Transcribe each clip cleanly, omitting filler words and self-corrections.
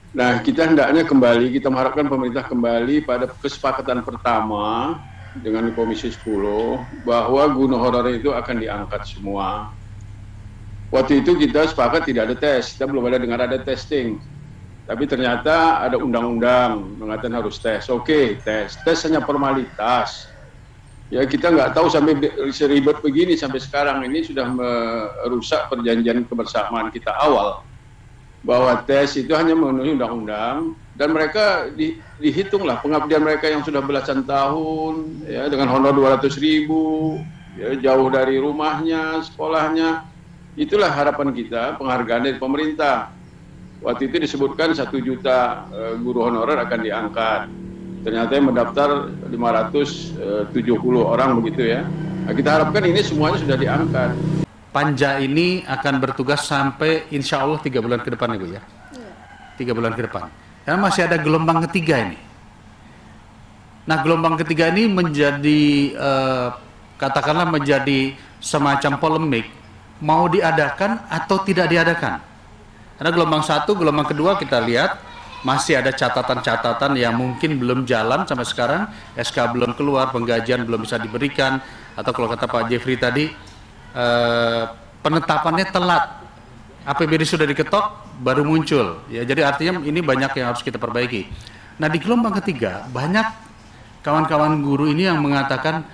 Nah, kita hendaknya kembali, kita mengharapkan pemerintah kembali pada kesepakatan pertama dengan Komisi 10 bahwa guru honorer itu akan diangkat semua. Waktu itu kita sepakat tidak ada tes, kita belum ada dengar ada testing. Tapi ternyata ada undang-undang mengatakan harus tes. Oke, tes hanya formalitas. Ya kita nggak tahu sampai seribet begini sampai sekarang ini sudah merusak perjanjian kebersamaan kita awal bahwa tes itu hanya memenuhi undang-undang dan mereka dihitunglah pengabdian mereka yang sudah belasan tahun ya dengan honor 200.000 ya, jauh dari rumahnya, sekolahnya. Itulah harapan kita, penghargaan dari pemerintah. Waktu itu disebutkan 1 juta guru honorer akan diangkat. Ternyata yang mendaftar 570 orang begitu ya. Nah, kita harapkan ini semuanya sudah diangkat. Panja ini akan bertugas sampai insya Allah 3 bulan ke depan, Ibu ya. 3 bulan ke depan. Karena masih ada gelombang ketiga ini. Nah, gelombang ketiga ini menjadi katakanlah menjadi semacam polemik, mau diadakan atau tidak diadakan. Karena gelombang 1, gelombang kedua kita lihat masih ada catatan-catatan yang mungkin belum jalan sampai sekarang, SK belum keluar, penggajian belum bisa diberikan, atau kalau kata Pak Jeffrey tadi, penetapannya telat, APBD sudah diketok baru muncul ya, jadi artinya ini banyak yang harus kita perbaiki. Nah, di gelombang ketiga banyak kawan-kawan guru ini yang mengatakan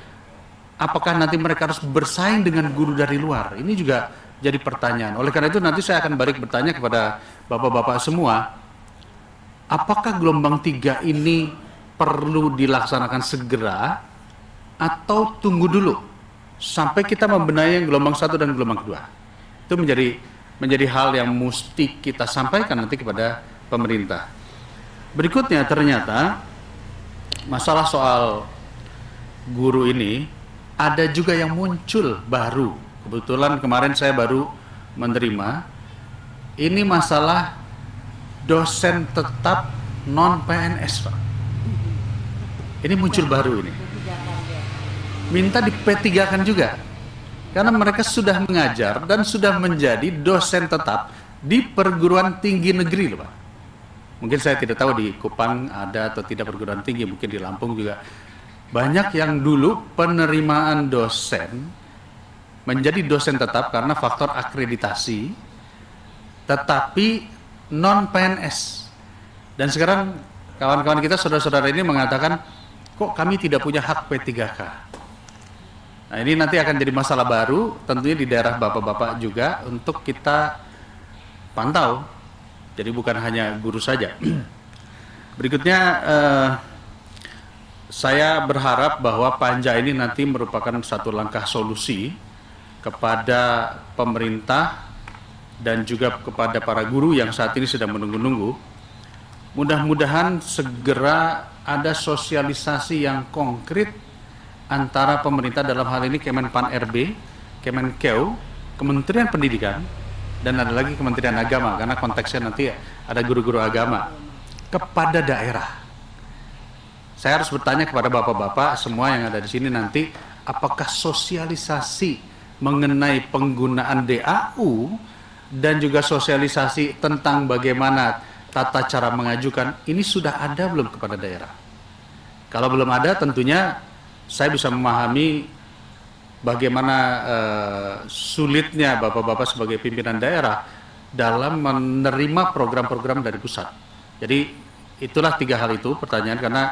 apakah nanti mereka harus bersaing dengan guru dari luar. Ini juga jadi pertanyaan. Oleh karena itu nanti saya akan balik bertanya kepada bapak-bapak semua, apakah gelombang 3 ini perlu dilaksanakan segera atau tunggu dulu sampai kita membenahi yang gelombang 1 dan gelombang kedua. Itu menjadi hal yang mesti kita sampaikan nanti kepada pemerintah. Berikutnya ternyata masalah soal guru ini ada juga yang muncul baru. Kebetulan kemarin saya baru menerima ini masalah dosen tetap non PNS, Pak. Ini muncul baru ini. Minta di P3-kan juga. Karena mereka sudah mengajar dan sudah menjadi dosen tetap di perguruan tinggi negeri loh, Pak. Mungkin saya tidak tahu di Kupang ada atau tidak perguruan tinggi, mungkin di Lampung juga. Banyak yang dulu penerimaan dosen menjadi dosen tetap karena faktor akreditasi, tetapi non PNS. Dan sekarang kawan-kawan kita, saudara-saudara ini mengatakan, kok kami tidak punya hak P3K. Nah, ini nanti akan jadi masalah baru, tentunya di daerah bapak-bapak juga untuk kita pantau. Jadi bukan hanya guru saja. Berikutnya, saya berharap bahwa panja ini nanti merupakan satu langkah solusi kepada pemerintah dan juga kepada para guru yang saat ini sedang menunggu-nunggu. Mudah-mudahan segera ada sosialisasi yang konkret antara pemerintah, dalam hal ini Kemenpan RB, Kemenkeu, Kementerian Pendidikan, dan ada lagi Kementerian Agama, karena konteksnya nanti ada guru-guru agama, kepada daerah. Saya harus bertanya kepada bapak-bapak semua yang ada di sini nanti, apakah sosialisasi mengenai penggunaan DAU dan juga sosialisasi tentang bagaimana tata cara mengajukan ini sudah ada belum kepada daerah? Kalau belum ada, tentunya saya bisa memahami bagaimana sulitnya bapak-bapak sebagai pimpinan daerah dalam menerima program-program dari pusat. Jadi itulah 3 hal itu pertanyaan, karena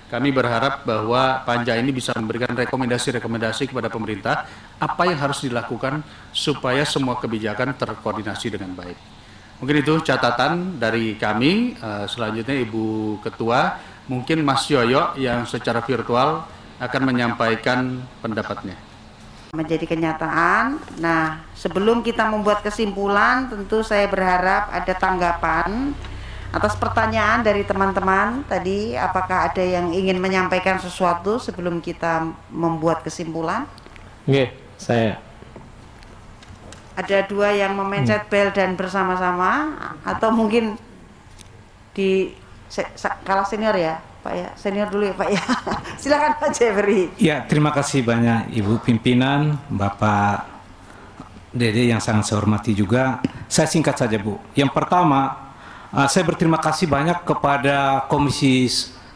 kami berharap bahwa panja ini bisa memberikan rekomendasi-rekomendasi kepada pemerintah apa yang harus dilakukan supaya semua kebijakan terkoordinasi dengan baik. Mungkin itu catatan dari kami. Selanjutnya Ibu Ketua, mungkin Mas Yoyo yang secara virtual akan menyampaikan pendapatnya. Menjadi kenyataan. Nah, sebelum kita membuat kesimpulan, tentu saya berharap ada tanggapan atas pertanyaan dari teman-teman tadi. Apakah ada yang ingin menyampaikan sesuatu sebelum kita membuat kesimpulan? Oke, saya. Ada 2 yang memencet bel dan bersama-sama, atau mungkin di kalah senior ya, Pak ya, senior dulu ya Pak ya. Silakan Pak Jeffrey. Ya, terima kasih banyak Ibu Pimpinan, Bapak Dede yang sangat saya hormati juga. Saya singkat saja Bu. Yang pertama, saya berterima kasih banyak kepada Komisi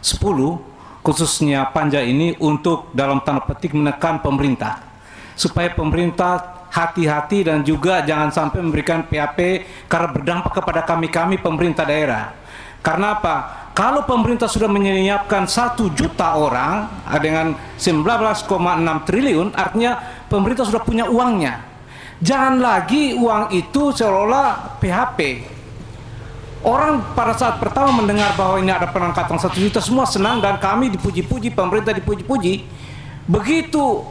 10, khususnya Panja ini, untuk dalam tanda petik menekan pemerintah, supaya pemerintah hati-hati dan juga jangan sampai memberikan PAP karena berdampak kepada kami pemerintah daerah. Karena apa? Kalau pemerintah sudah menyiapkan 1 juta orang dengan 19,6 triliun, artinya pemerintah sudah punya uangnya. Jangan lagi uang itu seolah-olah PHP. Orang pada saat pertama mendengar bahwa ini ada pengangkatan 1 juta, semua senang dan kami dipuji-puji, pemerintah dipuji-puji. Begitu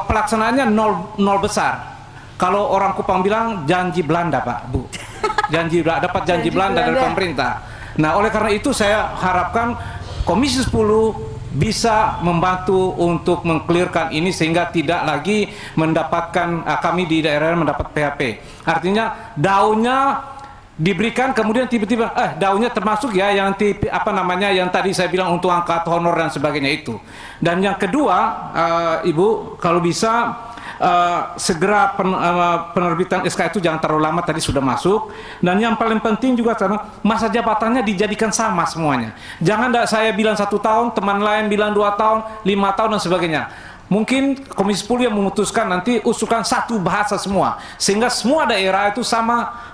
pelaksanaannya nol besar. Kalau orang Kupang bilang janji Belanda, Pak, Bu. Dapat janji Belanda dari pemerintah. Nah, oleh karena itu saya harapkan Komisi 10 bisa membantu untuk mengklirkan ini sehingga tidak lagi mendapatkan kami di daerah mendapat PHP. Artinya daunnya diberikan kemudian tiba-tiba daunnya termasuk ya yang yang tadi saya bilang untuk angkat honor dan sebagainya itu. Dan yang kedua, Ibu, kalau bisa segera penerbitan SK itu jangan terlalu lama, tadi sudah masuk. Dan yang paling penting juga masa jabatannya dijadikan sama semuanya. Jangan saya bilang 1 tahun, teman lain bilang 2 tahun, 5 tahun dan sebagainya. Mungkin Komisi 10 yang memutuskan nanti usulkan satu bahasa semua, sehingga semua daerah itu sama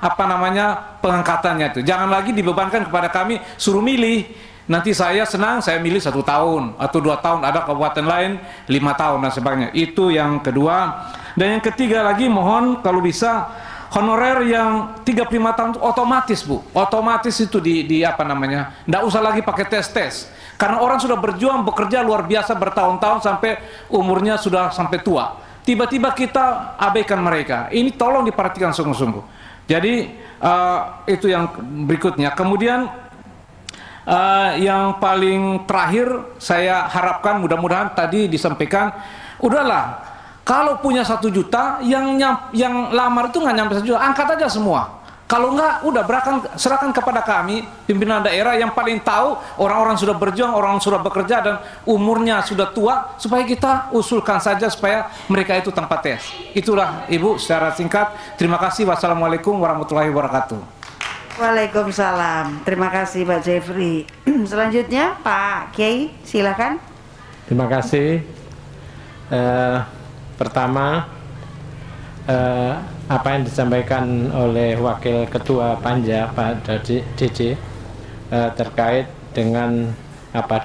pengangkatannya itu. Jangan lagi dibebankan kepada kami suruh milih. Nanti saya senang, saya milih 1 tahun atau 2 tahun, ada kabupaten lain 5 tahun dan sebagainya. Itu yang kedua. Dan yang ketiga lagi, mohon kalau bisa honorer yang 35 tahun itu otomatis, Bu. Otomatis itu nggak usah lagi pakai tes. Karena orang sudah berjuang, bekerja luar biasa bertahun-tahun sampai umurnya sudah sampai tua. Tiba-tiba kita abaikan mereka. Ini tolong diperhatikan sungguh-sungguh. Jadi itu yang berikutnya. Kemudian yang paling terakhir saya harapkan, mudah-mudahan tadi disampaikan, udahlah kalau punya 1 juta yang lamar itu nggak nyampe 1 juta, angkat aja semua. Kalau enggak, udah serahkan kepada kami pimpinan daerah yang paling tahu, orang-orang sudah berjuang, orang sudah bekerja dan umurnya sudah tua, supaya kita usulkan saja supaya mereka itu tanpa tes. Itulah Ibu secara singkat. Terima kasih. Wassalamualaikum warahmatullahi wabarakatuh. Waalaikumsalam. Terima kasih Pak Jeffrey. Selanjutnya Pak Kiai, silakan. Terima kasih. Pertama, apa yang disampaikan oleh Wakil Ketua Panja Pak DJ terkait dengan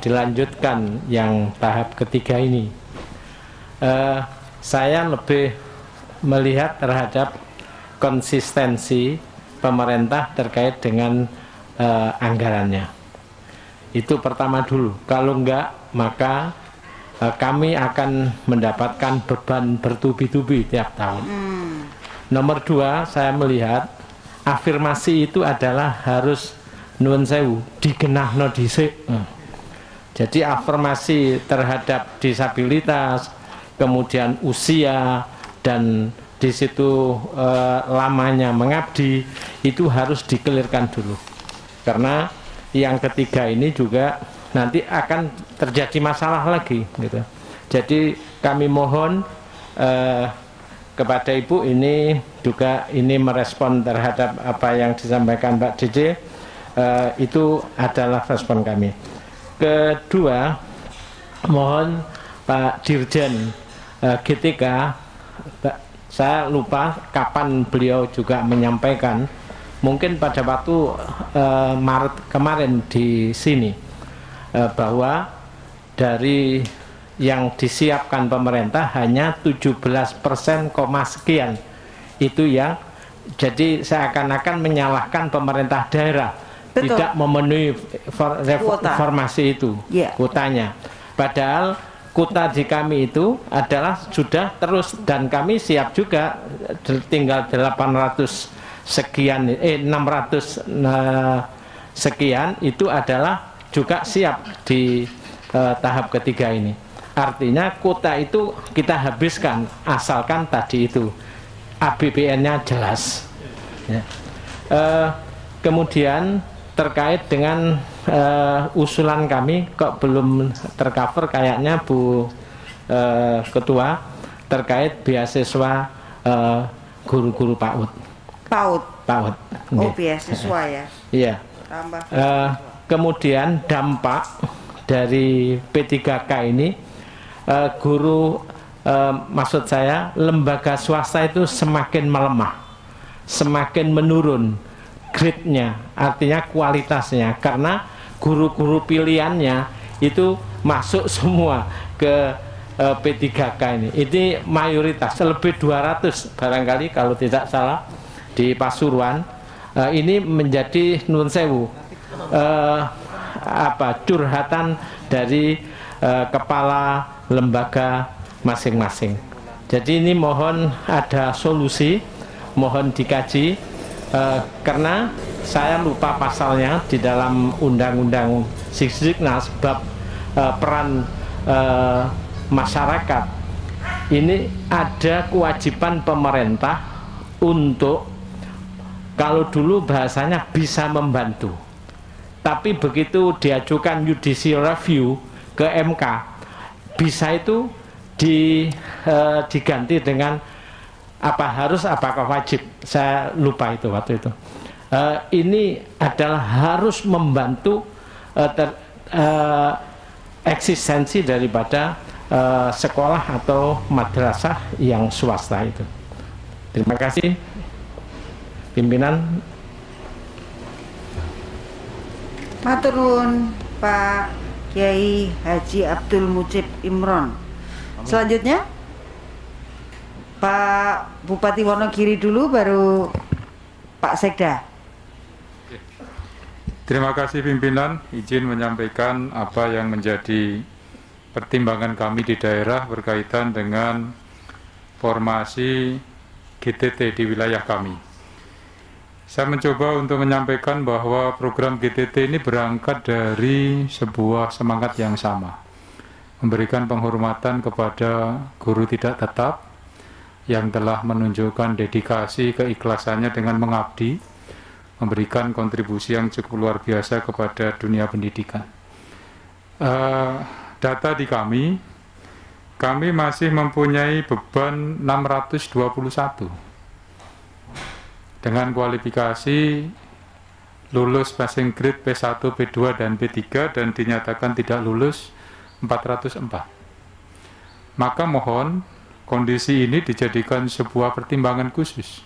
dilanjutkan yang tahap ketiga ini, saya lebih melihat terhadap konsistensi pemerintah terkait dengan anggarannya. Itu pertama dulu. Kalau enggak, maka kami akan mendapatkan beban bertubi-tubi tiap tahun. Nomor 2, saya melihat afirmasi itu adalah harus nuwun sewu digenahno dhisik. Jadi afirmasi terhadap disabilitas, kemudian usia, dan di situ lamanya mengabdi, itu harus dikelirkan dulu. Karena yang ketiga ini juga nanti akan terjadi masalah lagi gitu. Jadi kami mohon kepada Ibu ini juga merespon terhadap apa yang disampaikan Pak DJ, itu adalah respon kami. Kedua, mohon Pak Dirjen GTK, saya lupa kapan beliau juga menyampaikan, mungkin pada waktu Maret kemarin di sini, bahwa dari yang disiapkan pemerintah hanya 17%, sekian. Itu yang jadi seakan-akan menyalahkan pemerintah daerah. Betul. Tidak memenuhi formasi itu, kuotanya. Padahal kuota di kami itu adalah sudah terus, dan kami siap juga, tinggal 800 sekian, 600 sekian itu adalah juga siap di tahap ketiga ini. Artinya kuota itu kita habiskan, asalkan tadi itu APBN-nya jelas. Ya. Kemudian terkait dengan usulan kami kok belum tercover kayaknya Bu Ketua, terkait beasiswa guru-guru PAUD. PAUD. PAUD. Oh, beasiswa ya. Iya. Tambah. Kemudian dampak dari P3K ini, guru, maksud saya lembaga swasta itu semakin melemah, semakin menurun grade-nya, artinya kualitasnya, karena guru-guru pilihannya itu masuk semua ke P3K ini. Ini mayoritas, lebih 200 barangkali kalau tidak salah di Pasuruan. Ini menjadi nun sewu, curhatan dari kepala lembaga masing-masing. Jadi ini mohon ada solusi, mohon dikaji, karena saya lupa pasalnya di dalam Undang-Undang Sisdiknas bab peran masyarakat. Ini ada kewajiban pemerintah untuk, kalau dulu bahasanya bisa membantu, tapi begitu diajukan judicial review ke MK, bisa itu diganti dengan apakah wajib, saya lupa itu waktu itu. Ini adalah harus membantu eksistensi daripada sekolah atau madrasah yang swasta itu. Terima kasih pimpinan. Matur nuwun Pak Kiai Haji Abdul Mujib Imron. Selanjutnya Pak Bupati Wonogiri dulu, baru Pak Sekda. Terima kasih pimpinan, izin menyampaikan apa yang menjadi pertimbangan kami di daerah berkaitan dengan formasi GTT di wilayah kami. Saya mencoba untuk menyampaikan bahwa program GTT ini berangkat dari sebuah semangat yang sama, memberikan penghormatan kepada guru tidak tetap yang telah menunjukkan dedikasi keikhlasannya dengan mengabdi, memberikan kontribusi yang cukup luar biasa kepada dunia pendidikan. Data di kami masih mempunyai beban 621 dengan kualifikasi lulus passing grade P1, P2, dan P3 dan dinyatakan tidak lulus 404. Maka mohon kondisi ini dijadikan sebuah pertimbangan khusus.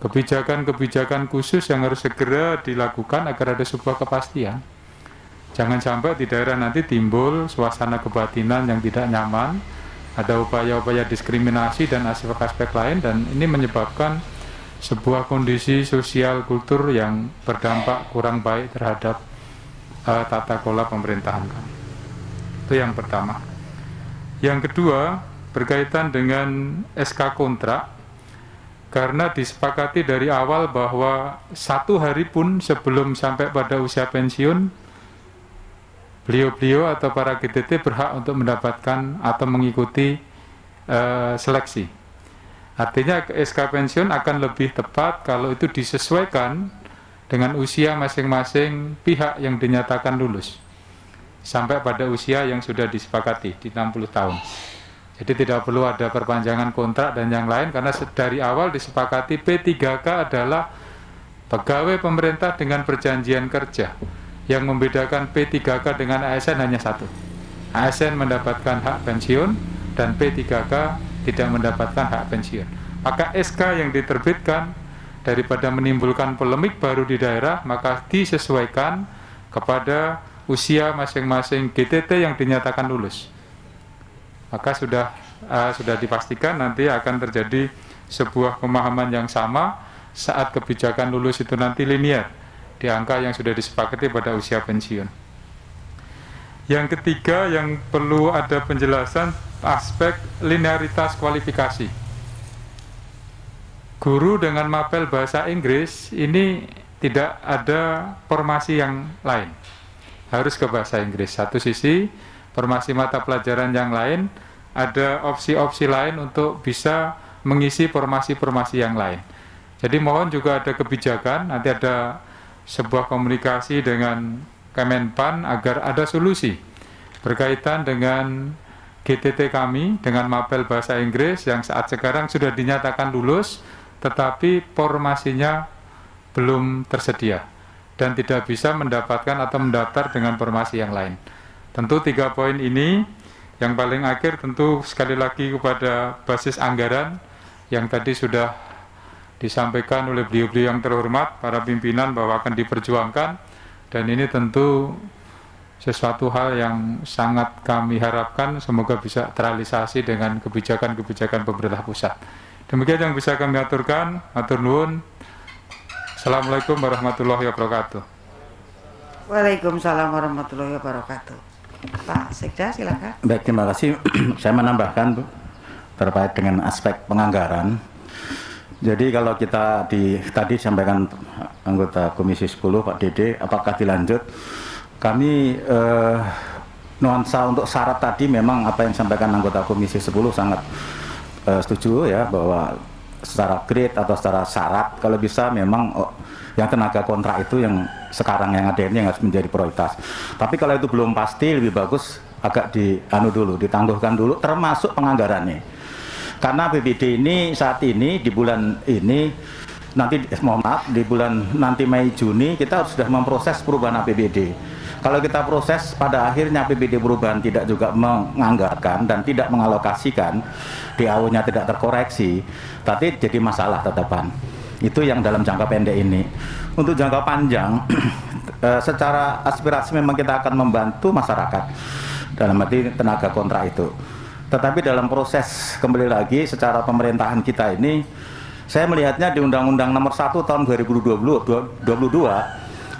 Kebijakan-kebijakan khusus yang harus segera dilakukan agar ada sebuah kepastian. Jangan sampai di daerah nanti timbul suasana kebatinan yang tidak nyaman, ada upaya-upaya diskriminasi dan aspek-aspek lain, dan ini menyebabkan sebuah kondisi sosial kultur yang berdampak kurang baik terhadap tata kelola pemerintahan kami. Itu yang pertama. Yang kedua, berkaitan dengan SK kontrak, karena disepakati dari awal bahwa 1 hari pun sebelum sampai pada usia pensiun, beliau-beliau atau para GTT berhak untuk mendapatkan atau mengikuti seleksi. Artinya SK pensiun akan lebih tepat kalau itu disesuaikan dengan usia masing-masing pihak yang dinyatakan lulus sampai pada usia yang sudah disepakati di 60 tahun. Jadi tidak perlu ada perpanjangan kontrak dan yang lain, karena dari awal disepakati P3K adalah pegawai pemerintah dengan perjanjian kerja. Yang membedakan P3K dengan ASN hanya satu. ASN mendapatkan hak pensiun dan P3K tidak mendapatkan hak pensiun. Maka SK yang diterbitkan, daripada menimbulkan polemik baru di daerah, maka disesuaikan kepada usia masing-masing GTT yang dinyatakan lulus. Maka sudah dipastikan nanti akan terjadi sebuah pemahaman yang sama saat kebijakan lulus itu nanti linear di angka yang sudah disepakati pada usia pensiun. Yang ketiga yang perlu ada penjelasan, aspek linearitas kualifikasi. Guru dengan mapel bahasa Inggris ini tidak ada formasi yang lain, harus ke bahasa Inggris. Satu sisi, formasi mata pelajaran yang lain, ada opsi-opsi lain untuk bisa mengisi formasi-formasi yang lain. Jadi mohon juga ada kebijakan, nanti ada sebuah komunikasi dengan Kemenpan agar ada solusi berkaitan dengan GTT kami dengan mapel bahasa Inggris yang saat sekarang sudah dinyatakan lulus tetapi formasinya belum tersedia. dan tidak bisa mendapatkan atau mendaftar dengan formasi yang lain. Tentu 3 poin ini yang paling akhir tentu sekali lagi kepada basis anggaran yang tadi sudah disampaikan oleh beliau-beliau yang terhormat, para pimpinan, bahwa akan diperjuangkan, dan ini tentu sesuatu hal yang sangat kami harapkan semoga bisa terrealisasi dengan kebijakan-kebijakan pemerintah pusat. Demikian yang bisa kami aturkan. Matur nuwun. Assalamualaikum warahmatullahi wabarakatuh. Waalaikumsalam warahmatullahi wabarakatuh. Pak Sekda, silakan. Baik, terima kasih. Saya menambahkan terkait dengan aspek penganggaran. Jadi kalau kita tadi sampaikan anggota Komisi 10 Pak Dede, apakah dilanjut? Kami nuansa untuk syarat tadi memang apa yang disampaikan anggota Komisi 10 sangat setuju ya, bahwa secara grade atau secara syarat kalau bisa memang yang tenaga kontrak itu yang sekarang yang ada ini yang harus menjadi prioritas. Tapi kalau itu belum pasti, lebih bagus agak ditangguhkan dulu termasuk penganggarannya. Karena APBD ini saat ini di bulan ini nanti di bulan nanti Mei Juni kita sudah memproses perubahan APBD. Kalau kita proses pada akhirnya APBD perubahan tidak juga menganggarkan dan tidak mengalokasikan, DAO-nya tidak terkoreksi, tapi jadi masalah tetapan. Itu yang dalam jangka pendek ini. Untuk jangka panjang, secara aspirasi memang kita akan membantu masyarakat dalam arti tenaga kontrak itu. Tetapi dalam proses kembali lagi secara pemerintahan kita ini, saya melihatnya di Undang-Undang Nomor 1 Tahun 2022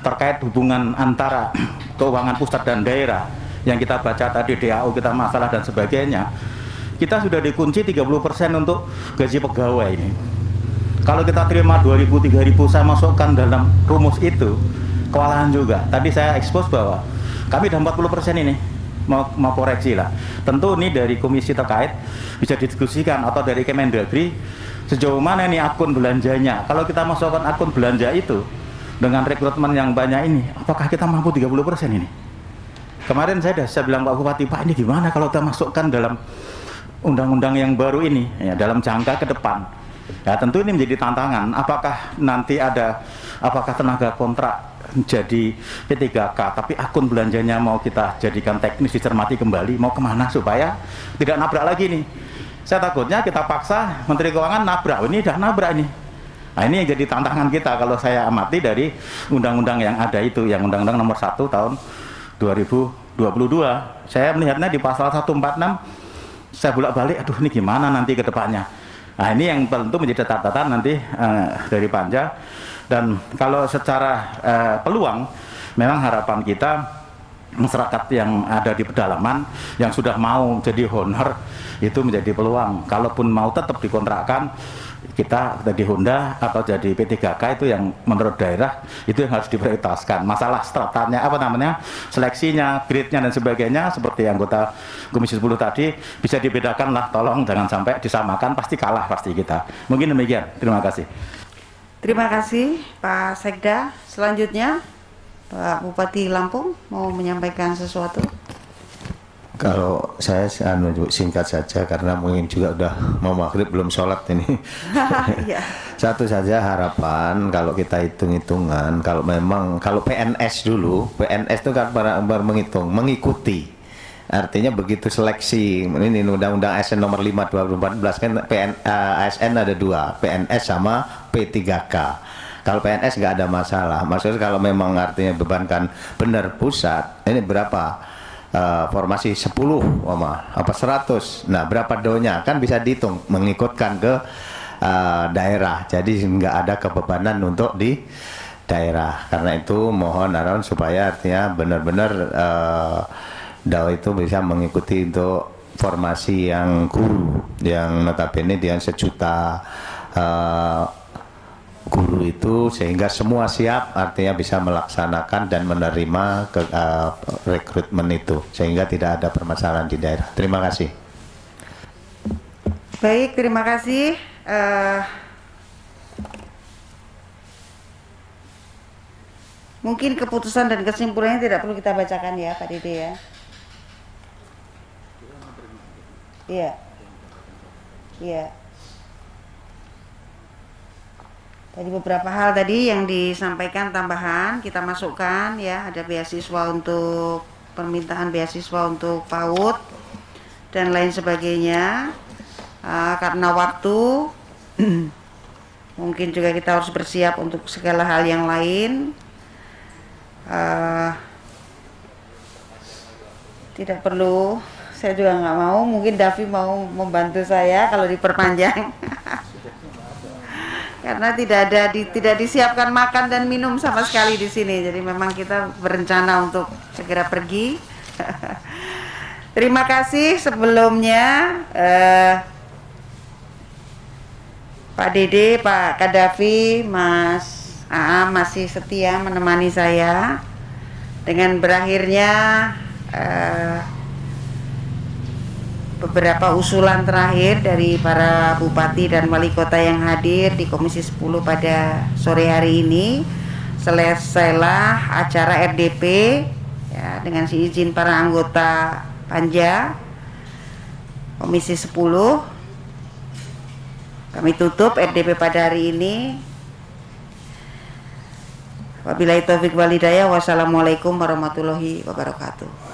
terkait hubungan antara keuangan pusat dan daerah yang kita baca tadi, DAO kita masalah dan sebagainya, kita sudah dikunci 30% untuk gaji pegawai ini. Kalau kita terima 2.000, 3.000 saya masukkan dalam rumus itu, kewalahan juga. Tadi saya expose bahwa kami udah 40% ini mau koreksi lah. Tentu ini dari komisi terkait bisa didiskusikan atau dari Kemendagri sejauh mana ini akun belanjanya. Kalau kita masukkan akun belanja itu dengan rekrutmen yang banyak ini, apakah kita mampu 30% ini? Kemarin saya bilang Pak Bupati, Pak ini gimana kalau kita masukkan dalam undang-undang yang baru ini, ya, dalam jangka ke depan. Ya tentu ini menjadi tantangan, apakah tenaga kontrak jadi P3K, tapi akun belanjanya mau kita jadikan teknis dicermati kembali, mau kemana supaya tidak nabrak lagi nih. Saya takutnya kita paksa Menteri Keuangan nabrak, ini udah nabrak ini. Nah ini yang jadi tantangan kita kalau saya amati dari undang-undang yang ada itu, yang Undang-Undang Nomor 1 Tahun 2022. Saya melihatnya di pasal 146, saya bolak-balik, aduh ini gimana nanti ke depannya. Nah ini yang tentu menjadi catatan nanti dari Panja. Dan kalau secara peluang, memang harapan kita masyarakat yang ada di pedalaman yang sudah mau jadi honor itu menjadi peluang. Kalaupun mau tetap dikontrakkan, kita jadi Honda atau jadi P3K itu yang menurut daerah itu yang harus diprioritaskan. Masalah stratanya seleksinya, grade-nya dan sebagainya seperti anggota Komisi 10 tadi bisa dibedakan lah, tolong jangan sampai disamakan, pasti kalah pasti kita. Mungkin demikian. Terima kasih. Terima kasih Pak Sekda. Selanjutnya Pak Bupati Lampung mau menyampaikan sesuatu. Kalau saya singkat saja karena mungkin juga udah mau maghrib belum sholat ini. Satu saja harapan kalau kita hitung-hitungan, kalau PNS dulu, PNS itu kan mengikuti. Artinya begitu seleksi, ini Undang-Undang ASN nomor 5 2014 kan ASN ada 2, PNS sama P3K. Kalau PNS nggak ada masalah. Maksudnya kalau memang artinya bebankan benar pusat, ini berapa? Formasi 10 apa 100, nah berapa do-nya kan bisa dihitung mengikutkan ke daerah, jadi nggak ada kebebanan untuk di daerah. Karena itu mohon arahan supaya artinya benar-benar DAO itu bisa mengikuti untuk formasi yang guru yang notabene dia 1 juta guru itu, sehingga semua siap artinya bisa melaksanakan dan menerima rekrutmen itu sehingga tidak ada permasalahan di daerah. Terima kasih. Baik, terima kasih. Mungkin keputusan dan kesimpulannya tidak perlu kita bacakan ya Pak Dede ya. Iya. Iya. Tadi beberapa hal tadi yang disampaikan tambahan kita masukkan ya, ada beasiswa untuk permintaan beasiswa untuk PAUD dan lain sebagainya. Karena waktu mungkin juga kita harus bersiap untuk segala hal yang lain. Tidak perlu, saya juga nggak mau, mungkin Davi mau membantu saya kalau diperpanjang. Karena tidak disiapkan makan dan minum sama sekali di sini. Jadi memang kita berencana untuk segera pergi. Terima kasih sebelumnya Pak Dede, Pak Kadafi, Mas Aam masih setia menemani saya. Dengan berakhirnya beberapa usulan terakhir dari para bupati dan wali kota yang hadir di Komisi 10 pada sore hari ini, selesailah acara RDP ya, dengan izin para anggota Panja Komisi 10. Kami tutup RDP pada hari ini. Wabillahi taufiq wal hidayah. Wassalamualaikum warahmatullahi wabarakatuh.